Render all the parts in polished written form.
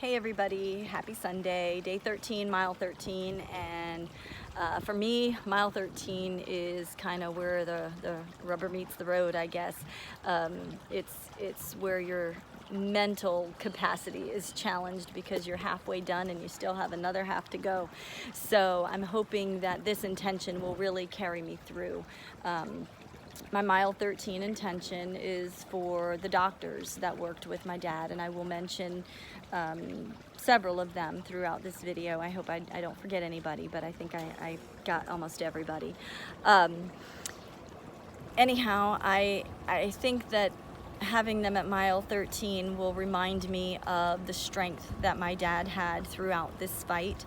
Hey everybody, happy Sunday, day 13, mile 13, and for me, mile 13 is kind of where the rubber meets the road, I guess. It's where your mental capacity is challenged because you're halfway done and you still have another half to go. So I'm hoping that this intention will really carry me through. My mile 13 intention is for the doctors that worked with my dad, and I will mention several of them throughout this video. I hope I don't forget anybody, but I think I got almost everybody. Anyhow, I think that having them at mile 13 will remind me of the strength that my dad had throughout this fight,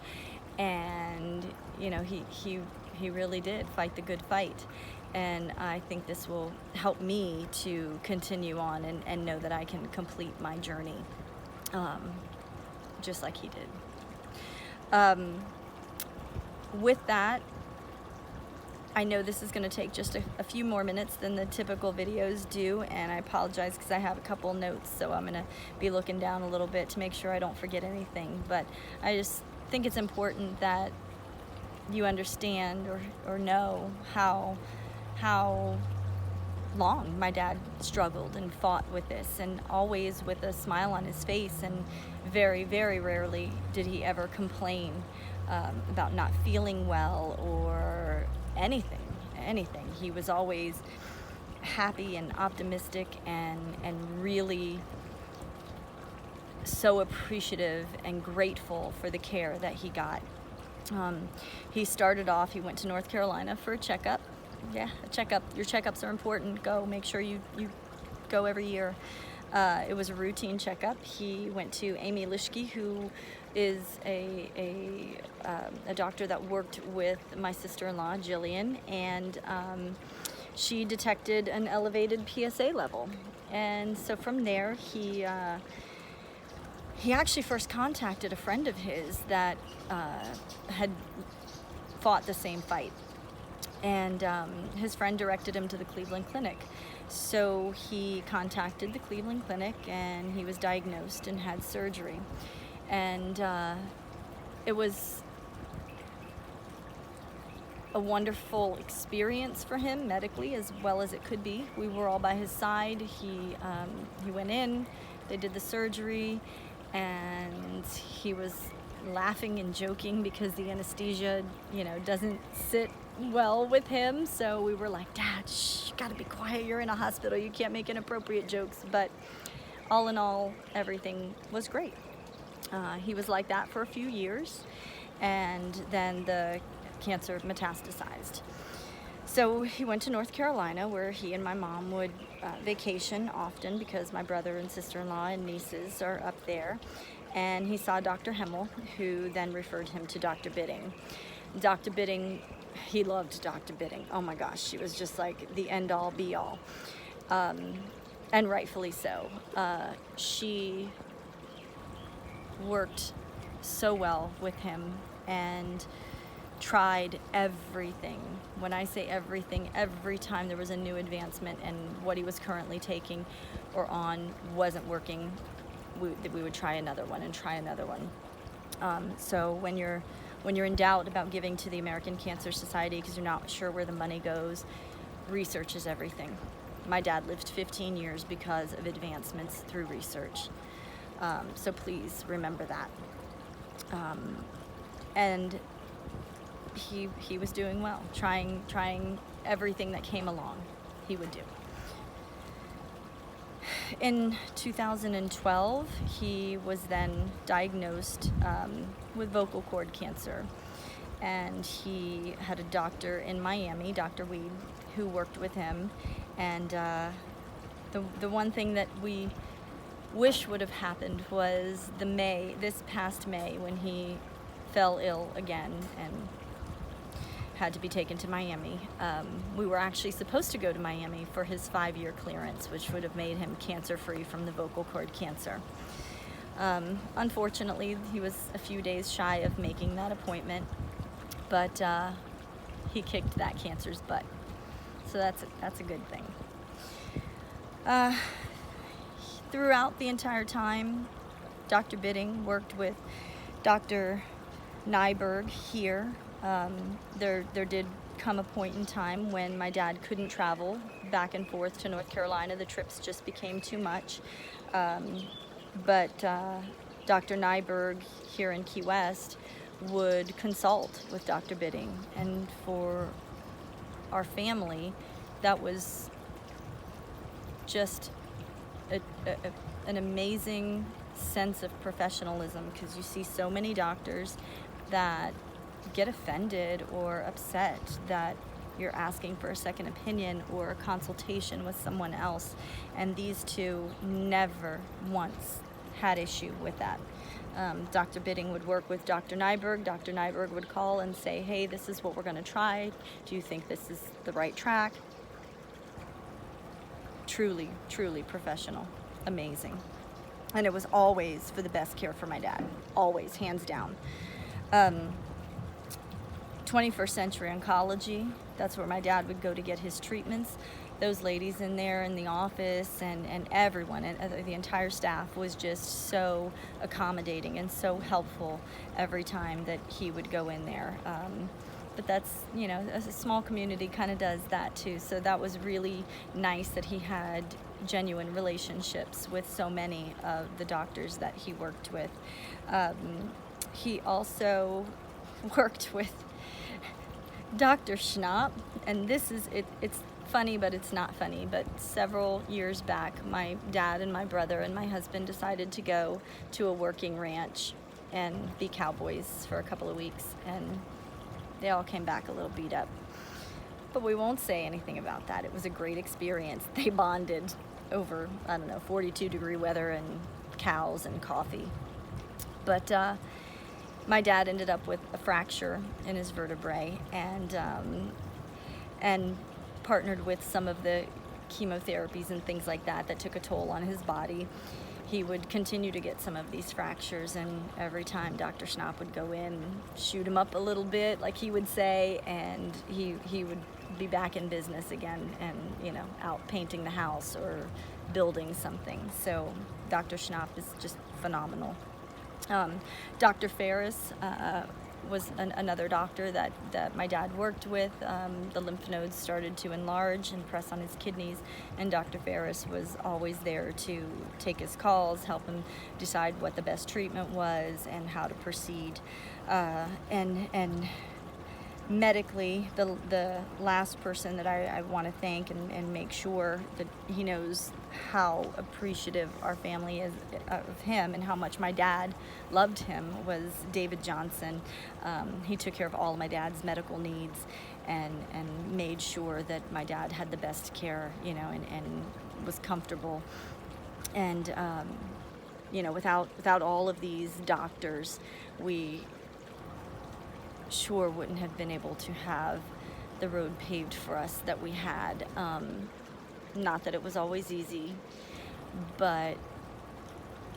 and you know, he really did fight the good fight. And I think this will help me to continue on and know that I can complete my journey just like he did. With that, I know this is going to take just a few more minutes than the typical videos do, and I apologize because I have a couple notes, so I'm going to be looking down a little bit to make sure I don't forget anything. But I just think it's important that you understand or know how long my dad struggled and fought with this, and always with a smile on his face, and very, very rarely did he ever complain about not feeling well or anything. He was always happy and optimistic and really so appreciative and grateful for the care that he got. He started off, he went to North Carolina for a checkup. Yeah, a checkup. Your checkups are important. Go, make sure you go every year. It was a routine checkup. He went to Amy Lischke, who is a doctor that worked with my sister-in-law, Jillian, and she detected an elevated PSA level. And so from there, he actually first contacted a friend of his that had fought the same fight. And his friend directed him to the Cleveland Clinic. So he contacted the Cleveland Clinic, and he was diagnosed and had surgery. And it was a wonderful experience for him medically, as well as it could be. We were all by his side. He went in, they did the surgery, and he was laughing and joking because the anesthesia, doesn't sit well with him. So we were like, Dad, shh, you gotta be quiet, you're in a hospital, you can't make inappropriate jokes. But all in all, everything was great. He was like that for a few years, and then the cancer metastasized. So he went to North Carolina, where he and my mom would vacation often because my brother and sister-in-law and nieces are up there. And he saw Dr. Hemmel, who then referred him to Dr. Bidding. Dr. Bidding, he loved Dr. Bidding. Oh my gosh, she was just like the end-all, be-all. And rightfully so. She worked so well with him and tried everything. When I say everything, every time there was a new advancement and what he was currently taking or on wasn't working, we would try another one and try another one. So when you're in doubt about giving to the American Cancer Society because you're not sure where the money goes, research is everything. My dad lived 15 years because of advancements through research. So please remember that. And he was doing well, trying everything that came along, he would do. In 2012, he was then diagnosed with vocal cord cancer, and he had a doctor in Miami, Dr. Weed, who worked with him. And the one thing that we wish would have happened was this past May, when he fell ill again and had to be taken to Miami. We were actually supposed to go to Miami for his 5-year clearance, which would have made him cancer-free from the vocal cord cancer. Unfortunately, he was a few days shy of making that appointment, but he kicked that cancer's butt. So that's a good thing. Throughout the entire time, Dr. Bidding worked with Dr. Nyberg here. There did come a point in time when my dad couldn't travel back and forth to North Carolina. The trips just became too much. But Dr. Nyberg here in Key West would consult with Dr. Bidding, and for our family, that was just an amazing sense of professionalism, because you see so many doctors that get offended or upset that you're asking for a second opinion or a consultation with someone else, and these two never once had issue with that. Dr. Bidding would work with Dr. Nyberg. Dr. Nyberg would call and say, hey, this is what we're going to try. Do you think this is the right track? Truly, truly professional. Amazing. And it was always for the best care for my dad. Always, hands down. 21st Century Oncology, that's where my dad would go to get his treatments. Those ladies in there in the office and everyone, and the entire staff was just so accommodating and so helpful every time that he would go in there. But that's, you know, a small community kind of does that too. So that was really nice that he had genuine relationships with so many of the doctors that he worked with. He also worked with Dr. Schnapp, and this is, it's funny, but it's not funny, but several years back, my dad and my brother and my husband decided to go to a working ranch and be cowboys for a couple of weeks, and they all came back a little beat up. But we won't say anything about that. It was a great experience. They bonded over, 42-degree weather and cows and coffee. But my dad ended up with a fracture in his vertebrae, and partnered with some of the chemotherapies and things like that that took a toll on his body. He would continue to get some of these fractures, and every time Dr. Schnapp would go in, shoot him up a little bit, like he would say, and he would be back in business again and, you know, out painting the house or building something. So Dr. Schnapp is just phenomenal. Dr. Ferris was another doctor that my dad worked with. The lymph nodes started to enlarge and press on his kidneys, and Dr. Ferris was always there to take his calls, help him decide what the best treatment was and how to proceed. And medically, the last person that I want to thank and make sure that he knows how appreciative our family is of him and how much my dad loved him was David Johnson. He took care of all of my dad's medical needs and made sure that my dad had the best care, you know, and was comfortable. And you know, without all of these doctors, we sure wouldn't have been able to have the road paved for us that we had. Not that it was always easy, but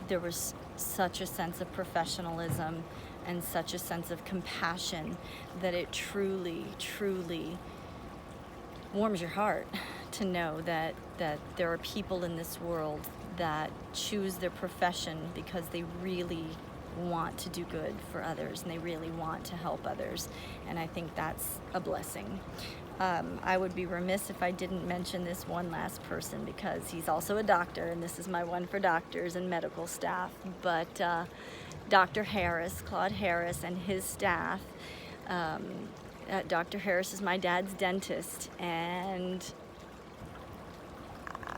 there was such a sense of professionalism and such a sense of compassion that it truly, truly warms your heart to know that there are people in this world that choose their profession because they really want to do good for others and they really want to help others, and I think that's a blessing. I would be remiss if I didn't mention this one last person, because he's also a doctor, and this is my one for doctors and medical staff, but Dr. Harris, Claude Harris, and his staff. Dr. Harris is my dad's dentist, and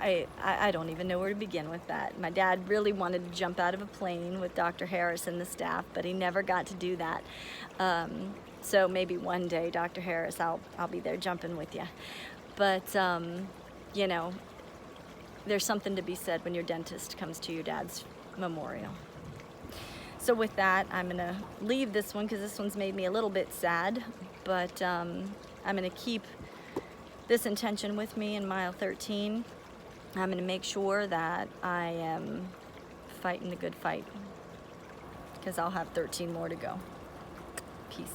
I don't even know where to begin with that. My dad really wanted to jump out of a plane with Dr. Harris and the staff, but he never got to do that. So maybe one day, Dr. Harris, I'll be there jumping with you. But, you know, there's something to be said when your dentist comes to your dad's memorial. So with that, I'm gonna leave this one because this one's made me a little bit sad, but I'm gonna keep this intention with me in mile 13. I'm gonna make sure that I am fighting the good fight, because I'll have 13 more to go. Peace.